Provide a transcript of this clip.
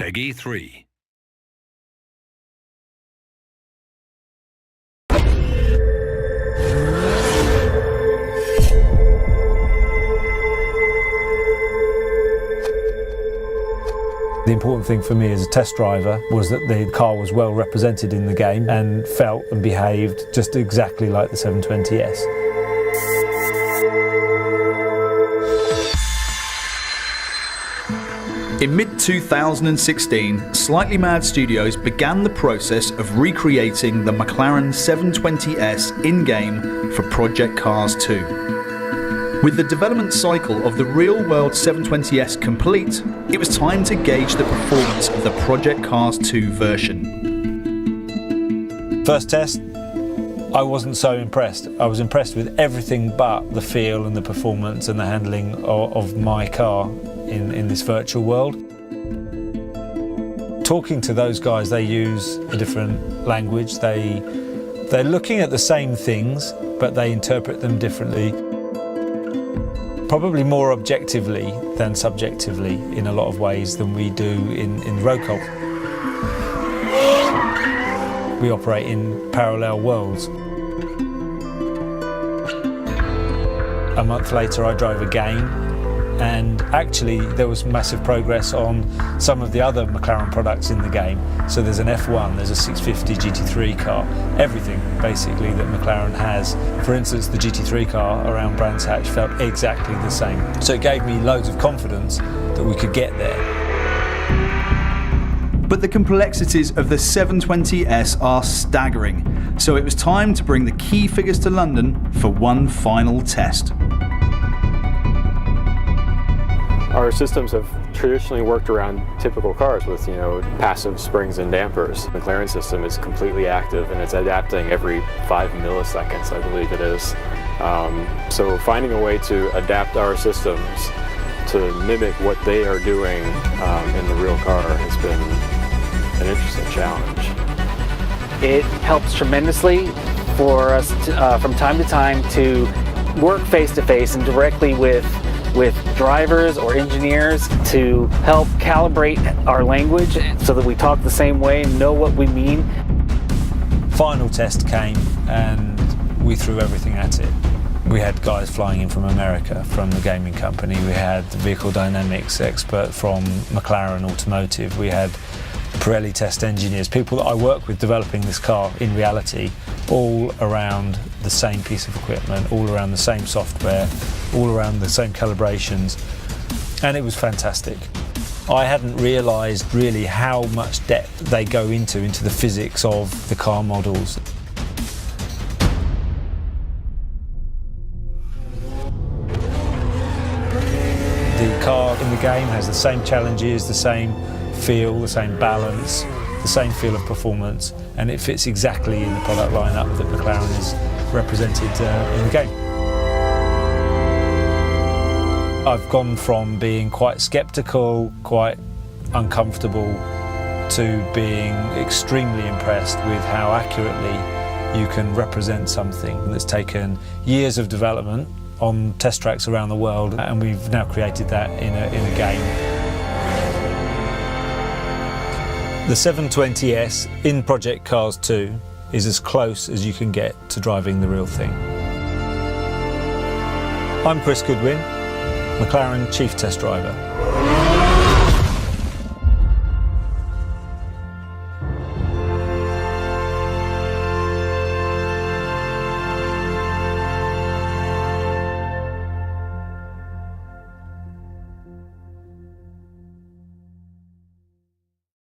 Peggy 3. The important thing for me as a test driver was that the car was well represented in the game and felt and behaved just exactly like the 720S. In mid-2016, Slightly Mad Studios began the process of recreating the McLaren 720S in-game for Project Cars 2. With the development cycle of the real-world 720S complete, it was time to gauge the performance of the Project Cars 2 version. First test, I wasn't so impressed. I was impressed with everything but the feel and the performance and the handling of my car in this virtual world. Talking to those guys, they use a different language. They're looking at the same things, but they interpret them differently. Probably more objectively than subjectively in a lot of ways than we do in road cult. We operate in parallel worlds. A month later I drove a game, and actually there was massive progress on some of the other McLaren products in the game. So there's an F1, there's a 650 GT3 car, everything basically that McLaren has. For instance, the GT3 car around Brands Hatch felt exactly the same. So it gave me loads of confidence that we could get there. But the complexities of the 720S are staggering, so it was time to bring the key figures to London for one final test. Our systems have traditionally worked around typical cars with, passive springs and dampers. The McLaren system is completely active and it's adapting every 5 milliseconds, I believe it is. So finding a way to adapt our systems to mimic what they are doing in the real car has been an interesting challenge. It helps tremendously for us to, from time to time to work face-to-face and directly with drivers or engineers to help calibrate our language so that we talk the same way and know what we mean. Final test came and we threw everything at it. We had guys flying in from America, from the gaming company. We had the vehicle dynamics expert from McLaren Automotive. We had Pirelli test engineers, people that I work with developing this car in reality, all around the same piece of equipment, all around the same software, all around the same calibrations, and it was fantastic. I hadn't realised really how much depth they go into the physics of the car models. The car in the game has the same challenges, the same feel, the same balance, the same feel of performance, and it fits exactly in the product lineup that McLaren is represented in the game. I've gone from being quite sceptical, quite uncomfortable, to being extremely impressed with how accurately you can represent something that's taken years of development on test tracks around the world, and we've now created that in a game. The 720S in Project Cars 2 is as close as you can get to driving the real thing. I'm Goodwin, McLaren Chief Test Driver.